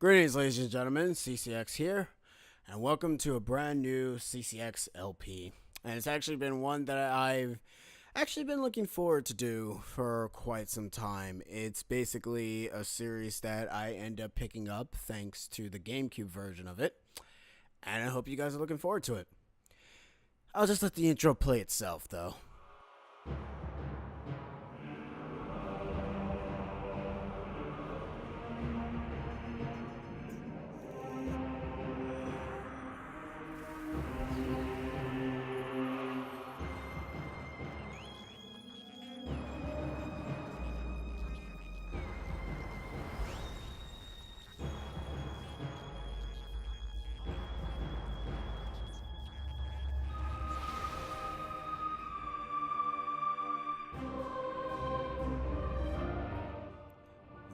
Greetings, ladies and gentlemen, CCX here, and welcome to a brand new CCX LP. And it's actually been one that I've actually been looking forward to do for quite some time. It's basically a series that I end up picking up thanks to the Gamecube version of it, and I hope you guys are looking forward to it. I'll just let the intro play itself, though.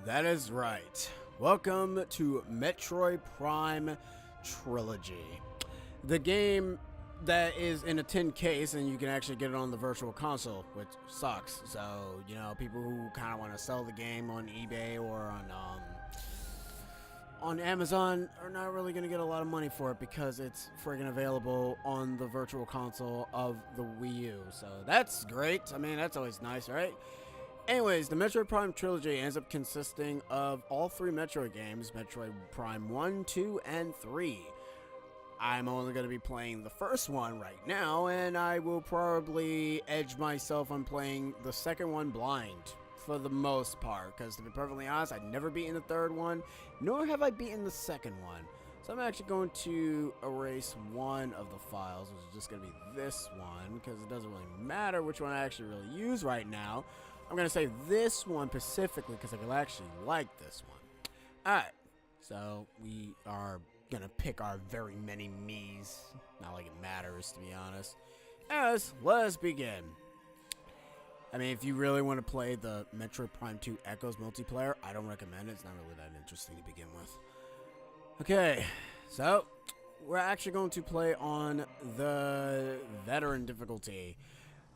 That is right. Welcome to Metroid Prime Trilogy. The game that is in a tin case and you can actually get it on the virtual console, which sucks. So, you know, people who kind of want to sell the game on eBay or on Amazon are not really going to get a lot of money for it because it's friggin' available on the virtual console of the Wii U. So that's great. I mean, that's always nice, right? Anyways, the Metroid Prime trilogy ends up consisting of all three Metroid games, Metroid Prime 1, 2, and 3. I'm only going to be playing the first one right now, and I will probably edge myself on playing the second one blind for the most part, because to be perfectly honest, I've never beaten the third one, nor have I beaten the second one. So I'm actually going to erase one of the files, which is just going to be this one, because it doesn't really matter which one I actually really use right now. I'm going to save this one specifically because I actually like this one. Alright, so we are going to pick our very many Miis. Not like it matters, to be honest. Anyways, let us begin. I mean, if you really want to play the Metroid Prime 2 Echoes multiplayer, I don't recommend it. It's not really that interesting to begin with. Okay, so we're actually going to play on the veteran difficulty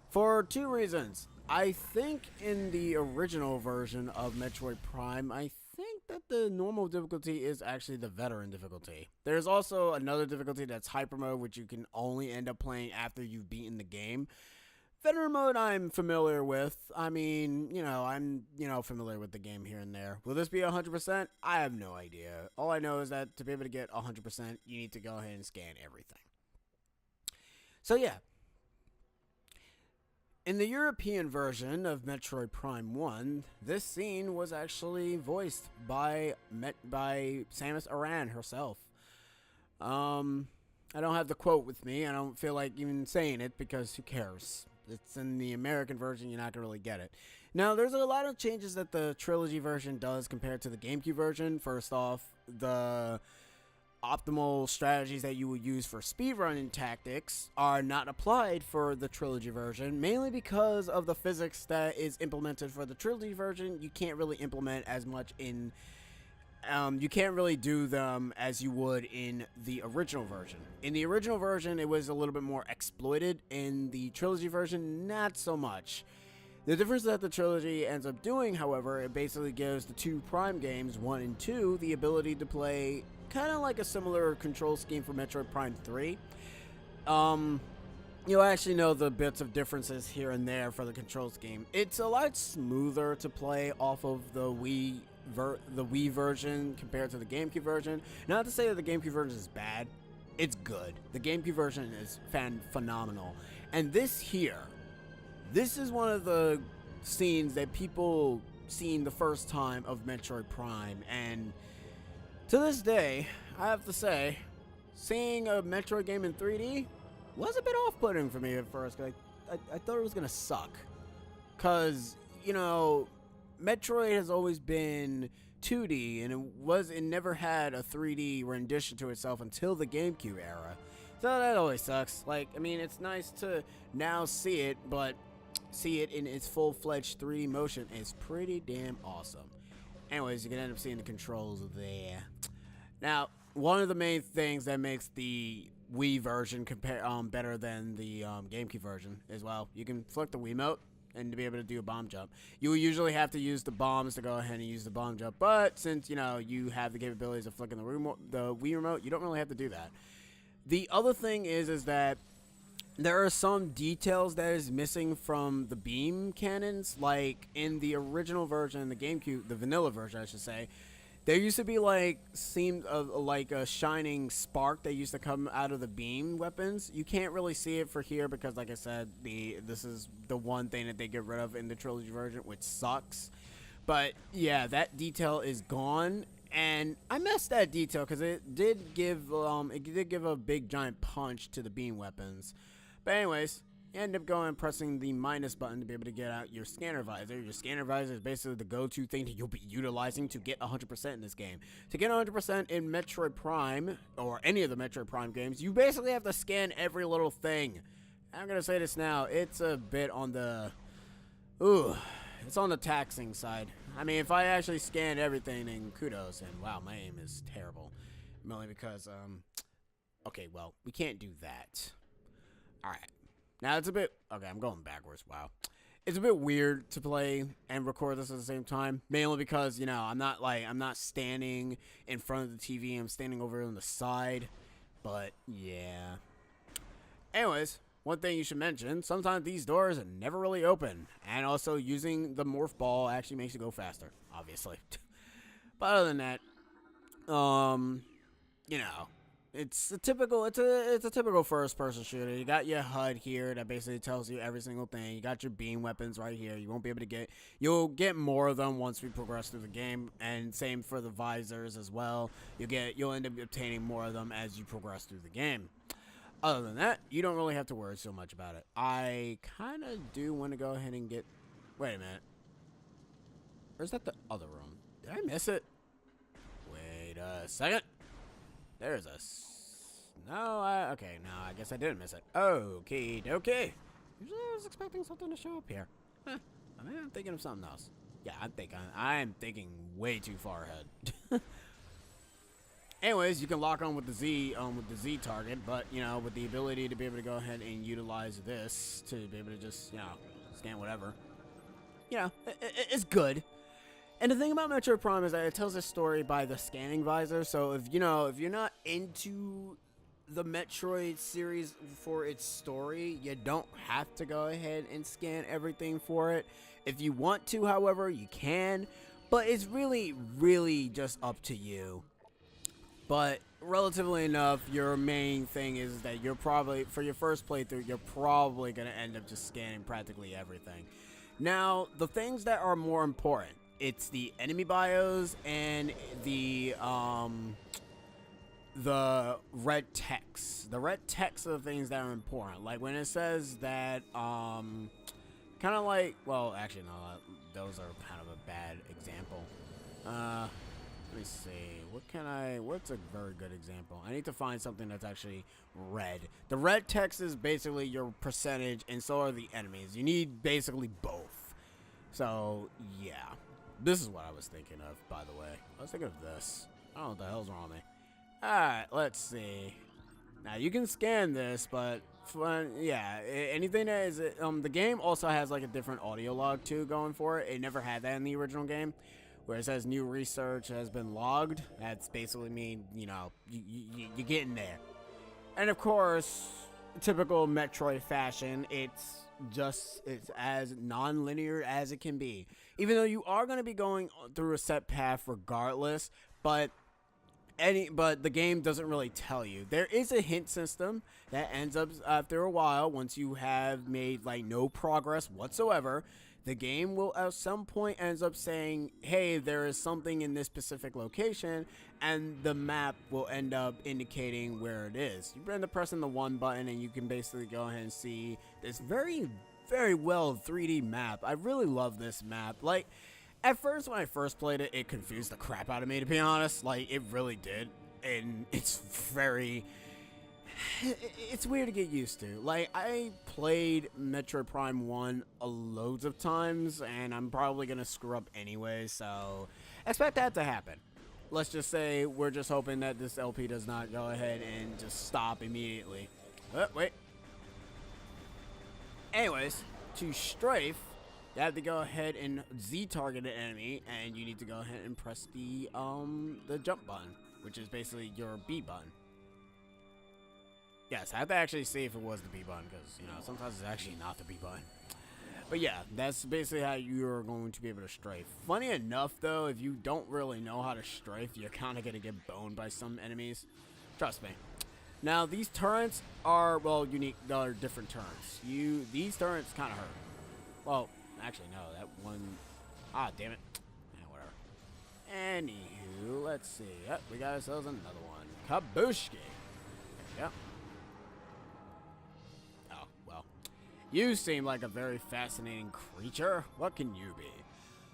for two reasons. I think in the original version of Metroid Prime, I think that the normal difficulty is actually the veteran difficulty. There's also another difficulty that's hyper mode, which you can only end up playing after you've beaten the game. Veteran mode I'm familiar with. I mean, I'm familiar with the game here and there. Will this be 100%? I have no idea. All I know is that to be able to get 100%, you need to go ahead and scan everything. So yeah. In the European version of Metroid Prime 1, this scene was actually voiced by Samus Aran herself. I don't have the quote with me. I don't feel like even saying it because who cares? It's in the American version, you're not going to really get it. Now, there's a lot of changes that the trilogy version does compared to the GameCube version. First off, the optimal strategies that you would use for speedrunning tactics are not applied for the trilogy version, mainly because of the physics that is implemented for the trilogy version. You can't really implement as much in you can't really do them as you would in the original version. In the original version, it was a little bit more exploited. In the trilogy version, not so much. The difference that the trilogy ends up doing, however, it basically gives the two Prime games, 1 and 2, the ability to play kind of like a similar control scheme for Metroid Prime 3. You'll actually know the bits of differences here and there for the control scheme. It's a lot smoother to play off of the Wii version compared to the GameCube version. Not to say that the GameCube version is bad. It's good. The GameCube version is phenomenal. And this is one of the scenes that people seen the first time of Metroid Prime, and to this day, I have to say, seeing a Metroid game in 3D was a bit off-putting for me at first. I thought it was going to suck. Because, Metroid has always been 2D, and it never had a 3D rendition to itself until the GameCube era. So that always sucks. It's nice to now see it, but see it in its full-fledged 3D motion is pretty damn awesome. Anyways, you can end up seeing the controls there. Now, one of the main things that makes the Wii version better than the GameCube version is, well, you can flick the Wiimote. and to be able to do a bomb jump. You will usually have to use the bombs to go ahead and use the bomb jump, but since, you know, you have the capabilities of flicking the Wii remote, you don't really have to do that. The other thing is that there are some details that is missing from the beam cannons. Like in the original version, the GameCube, the vanilla version, I should say, there used to be like like a shining spark that used to come out of the beam weapons. You can't really see it for here because, like I said, this is the one thing that they get rid of in the trilogy version, which sucks. But yeah, that detail is gone. And I missed that detail because it did give a big giant punch to the beam weapons. But anyways, you end up going and pressing the minus button to be able to get out your scanner visor. Your scanner visor is basically the go-to thing that you'll be utilizing to get 100% in this game. To get 100% in Metroid Prime, or any of the Metroid Prime games, you basically have to scan every little thing. I'm going to say this now, it's a bit on the... it's on the taxing side. I mean, if I actually scanned everything, then kudos, and wow, my aim is terrible. Mainly because, okay, well, we can't do that. Alright. Now, it's a bit... Okay, I'm going backwards, wow. It's a bit weird to play and record this at the same time. Mainly because, you know, I'm not standing in front of the TV, I'm standing over on the side. But, yeah. Anyways... One thing you should mention, sometimes these doors are never really open. And also, using the morph ball actually makes you go faster, obviously. But other than that, you know, it's a typical first-person shooter. You got your HUD here that basically tells you every single thing. You got your beam weapons right here. You won't be able to get... You'll get more of them once we progress through the game. And same for the visors as well. You'll end up obtaining more of them as you progress through the game. Other than that, you don't really have to worry so much about it. I kind of do want to go ahead and get... Wait a minute. Or is that the other room? Did I miss it? Wait a second. There's a... Okay, no, I guess I didn't miss it. Okay, okay. Usually I was expecting something to show up here. Huh. I mean, I'm thinking of something else. Yeah, I'm thinking way too far ahead. Anyways, you can lock on with the Z target, but, you know, with the ability to be able to go ahead and utilize this to be able to just, you know, scan whatever, you know, it's good. And the thing about Metroid Prime is that it tells a story by the scanning visor, so if you're not into the Metroid series for its story, you don't have to go ahead and scan everything for it. If you want to, however, you can, but it's really, really just up to you. But relatively enough, your main thing is that you're probably, for your first playthrough, you're probably going to end up just scanning practically everything. Now, the things that are more important, it's the enemy bios and the red text. The red text are the things that are important. Like when it says that, kind of like, well, actually, no, those are kind of a bad example. Let me see. What's a very good example? I need to find something that's actually red. The red text is basically your percentage, and so are the enemies. You need basically both. So, yeah. This is what I was thinking of, by the way. I was thinking of this. I don't know what the hell's wrong with me. Alright, let's see. Now, you can scan this, but, yeah, anything that is... the game also has, like, a different audio log, too, going for it. It never had that in the original game. Where it says new research has been logged. That's basically mean, you know, you're getting there. And of course, typical Metroid fashion, it's as non-linear as it can be. Even though you are going to be going through a set path regardless, but the game doesn't really tell you. There is a hint system that ends up after a while, once you have made like no progress whatsoever. The game will at some point ends up saying, hey, there is something in this specific location, and the map will end up indicating where it is. You end up pressing the 1 button, and you can basically go ahead and see this very, very well 3D map. I really love this map. Like, at first, when I first played it, it confused the crap out of me, to be honest. Like, it really did. And it's very... It's weird to get used to. Like, I played Metroid Prime 1 loads of times, and I'm probably going to screw up anyway, so expect that to happen. Let's just say we're just hoping that this LP does not go ahead and just stop immediately. Oh, wait. Anyways, to strafe, you have to go ahead and Z-target an enemy, and you need to go ahead and press the jump button, which is basically your B button. Yes, I have to actually see if it was the B button, because, you know, sometimes it's actually not the B button. But yeah, that's basically how you're going to be able to strafe. Funny enough, though, if you don't really know how to strafe, you're kind of going to get boned by some enemies. Trust me. Now, these turrets are, well, unique. They're different turrets. These turrets kind of hurt. Well, actually, no. That one... Ah, damn it. Yeah, whatever. Anywho, let's see. Yep, we got ourselves another one. Kabushki. Yep. Oh, well. You seem like a very fascinating creature. What can you be?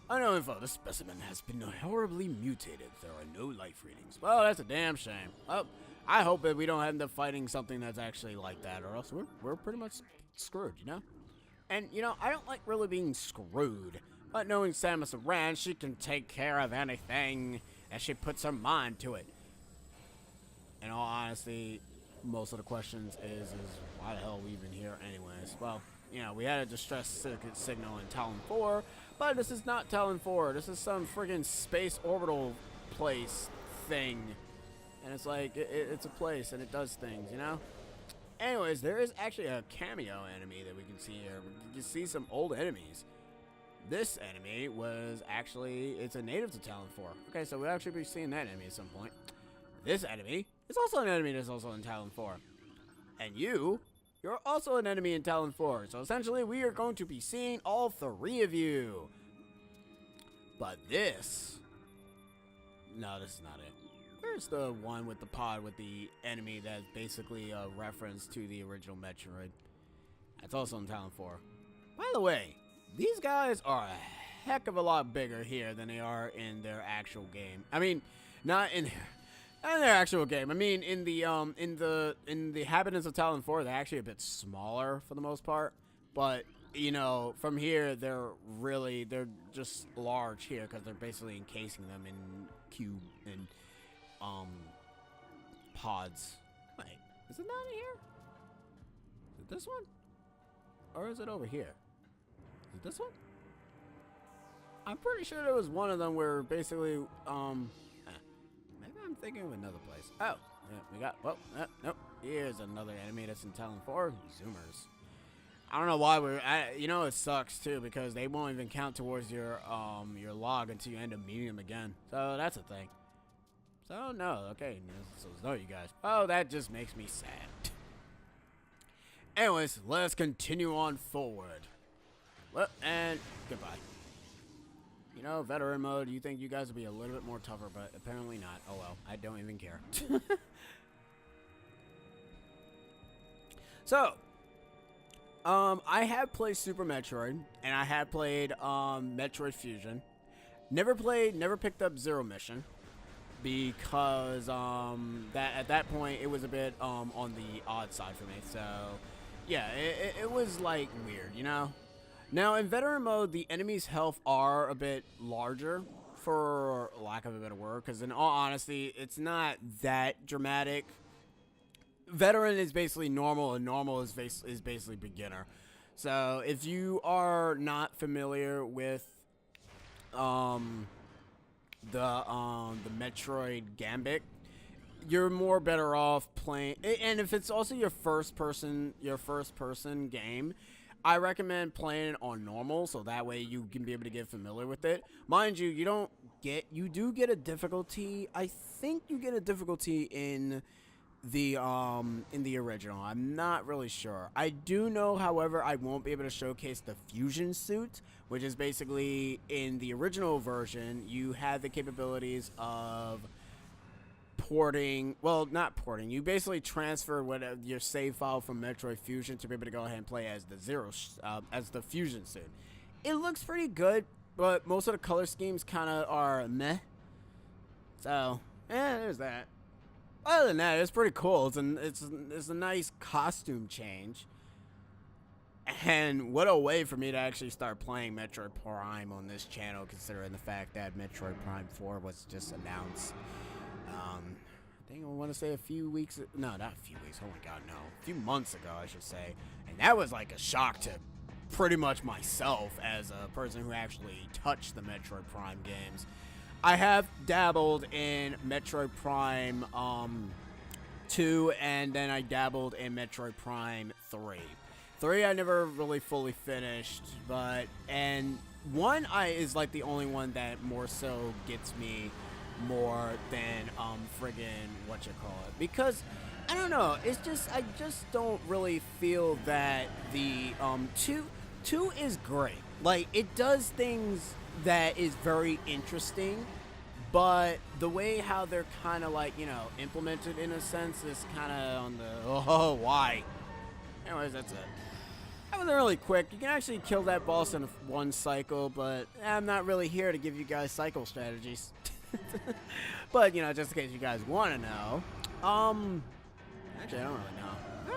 I know info. The specimen has been horribly mutated. There are no life readings. Well, that's a damn shame. Well, I hope that we don't end up fighting something that's actually like that, or else we're pretty much screwed, you know? And, you know, I don't like really being screwed. But knowing Samus around, she can take care of anything as she puts her mind to it. In all honesty, most of the questions is why the hell are we even here anyways? Well, you know, we had a distress signal in Talon 4, but this is not Talon 4. This is some friggin' space orbital place thing. And it's like, it's a place and it does things, you know? Anyways, there is actually a cameo enemy that we can see here. We can see some old enemies. This enemy was actually, it's a native to Talon 4. Okay, so we'll actually be seeing that enemy at some point. This enemy is also an enemy that's also in Talon 4. And you're also an enemy in Talon 4. So essentially, we are going to be seeing all three of you. But this... No, this is not it. Where's the one with the pod with the enemy that's basically a reference to the original Metroid? That's also in Talon 4. By the way, these guys are a heck of a lot bigger here than they are in their actual game. I mean, not in their actual game. I mean, in the inhabitants of Talon 4, they're actually a bit smaller for the most part. But you know, from here, they're just large here because they're basically encasing them in cube and pods. Wait, is it not in here? Is it this one? Or is it over here? Is it this one? I'm pretty sure there was one of them where basically, maybe I'm thinking of another place. Oh, yeah, we got, well, nope. Here's another enemy that's in Talon 4, Zoomers. I don't know why you know, it sucks too because they won't even count towards your log until you end up meeting them again. So that's a thing. So, no, okay, so no, you guys. Oh, that just makes me sad. Anyways, let's continue on forward. Well, and goodbye. You know, veteran mode, you think you guys would be a little bit more tougher, but apparently not. Oh well, I don't even care. So, I have played Super Metroid, and I have played Metroid Fusion. Never picked up Zero Mission. Because that at that point it was a bit on the odd side for me. So yeah, it was like weird, you know. Now in veteran mode, the enemies' health are a bit larger, for lack of a better word. Because in all honesty, it's not that dramatic. Veteran is basically normal, and normal is basically beginner. So if you are not familiar with the Metroid Gambit, you're more better off playing, and if it's also your first person game, I recommend playing it on normal, so that way you can be able to get familiar with it. Mind you, you do get a difficulty. I think you get a difficulty in the original. I'm not really sure. I do know, however, I won't be able to showcase the fusion suit, which is basically in the original version, you had the capabilities of porting, well, not porting, you basically transfer your save file from Metroid Fusion to be able to go ahead and play as as the fusion suit. It looks pretty good, but most of the color schemes kind of are meh. So, there's that. Other than that, it's pretty cool. It's a nice costume change. And what a way for me to actually start playing Metroid Prime on this channel, considering the fact that Metroid Prime 4 was just announced. I think I want to say a few weeks. No, not a few weeks. Oh my god, no. A few months ago, I should say. And that was like a shock to pretty much myself as a person who actually touched the Metroid Prime games. I have dabbled in Metroid Prime 2, and then I dabbled in Metroid Prime 3. 3 I never really fully finished, and 1 is like the only one that more so gets me more than friggin' because I don't know, it's just I just don't really feel that the 2 is great. Like, it does things that is very interesting, but the way how they're kind of like, implemented in a sense is kind of on the why. Anyways, that's it. That was really quick. You can actually kill that boss in one cycle, but I'm not really here to give you guys cycle strategies. But, just in case you guys want to know. Actually, I don't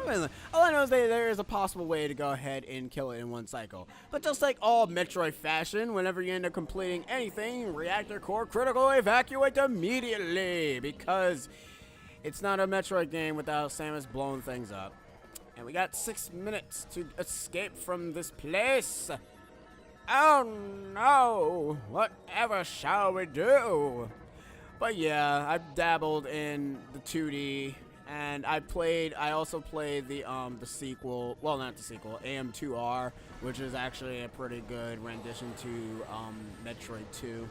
really know. All I know is that there is a possible way to go ahead and kill it in one cycle. But just like all Metroid fashion, whenever you end up completing anything, reactor core critical, evacuate immediately. Because it's not a Metroid game without Samus blowing things up. And we got 6 minutes to escape from this place. Oh no! Whatever shall we do? But yeah, I've dabbled in the 2D, and I also played the sequel. Well, not the sequel, AM2R, which is actually a pretty good rendition to Metroid 2.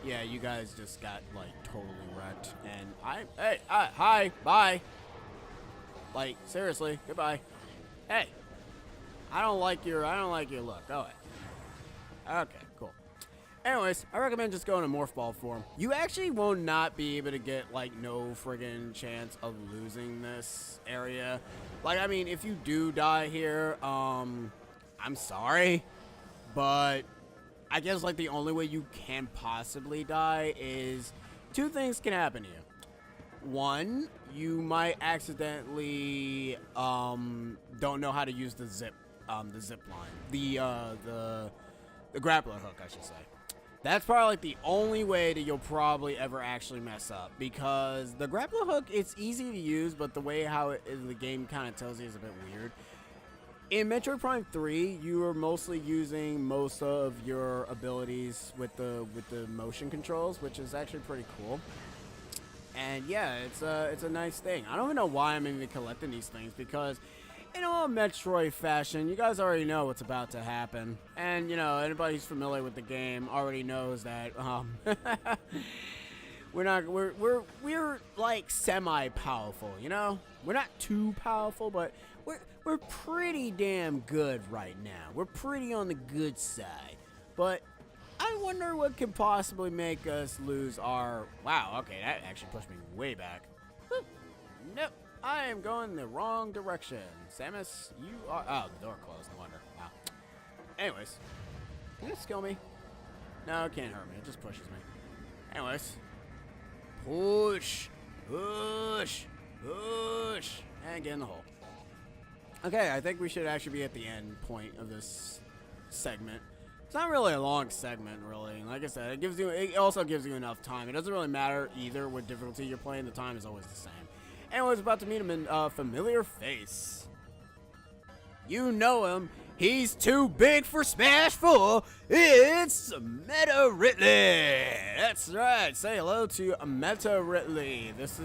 Yeah, you guys just got like totally wrecked, and hi, bye. Like, seriously, goodbye. Hey, I don't like your look. Go ahead. Okay, cool. Anyways, I recommend just going to Morph Ball form. You actually will not be able to get, like, no friggin' chance of losing this area. Like, I mean, if you do die here, I'm sorry, but I guess, like, the only way you can possibly die is 2 things can happen to you. 1, you might accidentally don't know how to use the zip line, the grappler hook, I should say. That's probably like the only way that you'll probably ever actually mess up, because the grappler hook, it's easy to use, but the way how the game kind of tells you is a bit weird. In Metroid Prime 3, you are mostly using most of your abilities with the motion controls, which is actually pretty cool. And yeah, it's a nice thing. I don't even know why I'm even collecting these things, because in all Metroid fashion, you guys already know what's about to happen. And, anybody who's familiar with the game already knows that we're like semi-powerful, We're not too powerful, but we're pretty damn good right now. We're pretty on the good side. But I wonder what could possibly make us lose our... Wow, okay, that actually pushed me way back. Nope, I am going the wrong direction. Samus, you are... Oh, the door closed, no wonder. Wow. Anyways, can this kill me? No, it can't hurt me, it just pushes me. Anyways. Push, push, push, and get in the hole. Okay, I think we should actually be at the end point of this segment. It's not really a long segment, really. Like I said, it also gives you enough time. It doesn't really matter either what difficulty you're playing. The time is always the same. Anyways, about to meet him in familiar face. You know him. He's too big for Smash 4. It's Meta Ridley. That's right. Say hello to Meta Ridley. This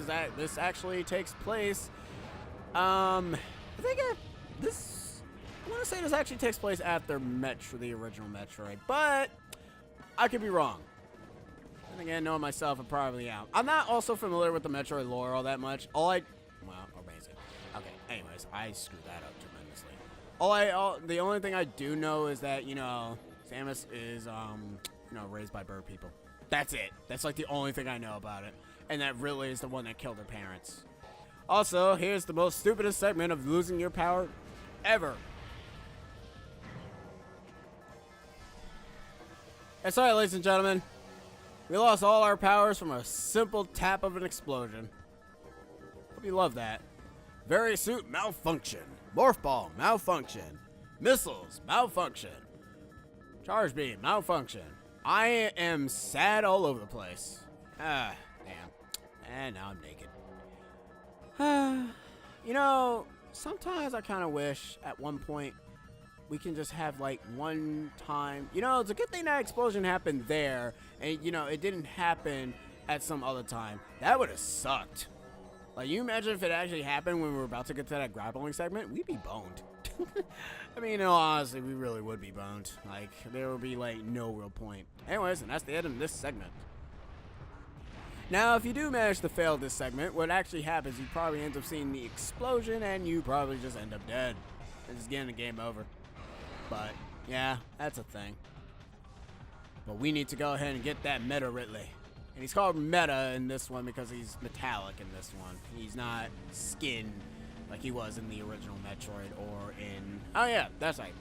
actually takes place. I want to say this actually takes place after the original Metroid, but I could be wrong. And again, knowing myself, I probably am. I'm not also familiar with the Metroid lore all that much. Amazing. Okay, anyways, I screwed that up tremendously. The only thing I do know is that, Samus is, raised by bird people. That's it. That's like the only thing I know about it. And that really is the one that killed her parents. Also, here's the most stupidest segment of losing your power ever. That's right, ladies and gentlemen. We lost all our powers from a simple tap of an explosion. Hope you love that. Vari-suit malfunction. Morph ball malfunction. Missiles malfunction. Charge beam malfunction. I am sad all over the place. Ah, damn. And now I'm naked. Sometimes I kind of wish at one point we can just have like one time. You know, it's a good thing that explosion happened there, and you know, it didn't happen at some other time. That would have sucked. Like, you imagine if it actually happened when we were about to get to that grappling segment? We'd be boned. I mean, no, honestly, we really would be boned. Like, there would be, like, no real point. Anyways, and that's the end of this segment. Now, if you do manage to fail this segment, what actually happens, you probably end up seeing the explosion, and you probably just end up dead. And just getting the game over. But, yeah, that's a thing. But we need to go ahead and get that Meta Ridley. And he's called Meta in this one because he's metallic in this one. He's not skin like he was in the original Metroid or in... Oh yeah, that's right.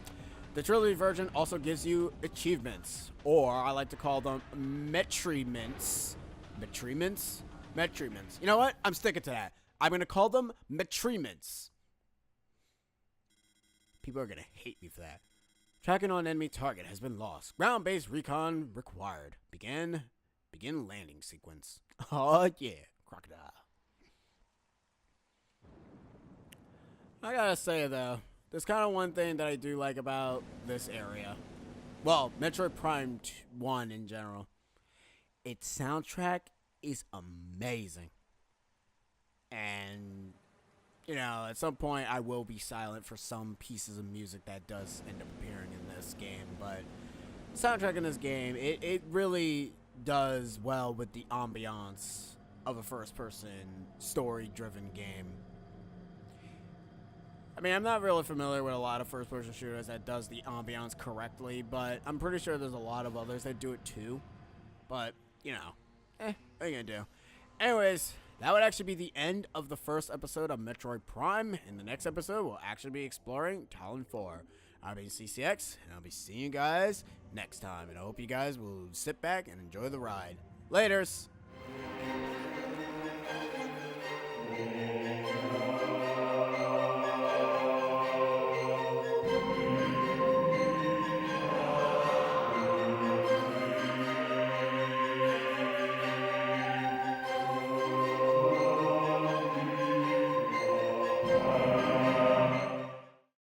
The Trilogy version also gives you achievements. Or I like to call them Metriments. Metriments? Metriments. You know what? I'm sticking to that. I'm going to call them Metriments. People are going to hate me for that. Tracking on enemy target has been lost. Ground-based recon required. Begin landing sequence. Oh yeah, crocodile. I gotta say though, there's kind of one thing that I do like about this area. Well, Metroid Prime 1 in general. Its soundtrack is amazing. And, you know, at some point I will be silent for some pieces of music that does end up appearing in this game. But the soundtrack in this game, it really does well with the ambiance of a first-person story-driven game. I mean, I'm not really familiar with a lot of first-person shooters that does the ambiance correctly, but I'm pretty sure there's a lot of others that do it too. But, you know, what are you gonna do? Anyways, that would actually be the end of the first episode of Metroid Prime. In the next episode, we'll actually be exploring Talon 4. I'll be CCX, and I'll be seeing you guys next time. And I hope you guys will sit back and enjoy the ride. Laters!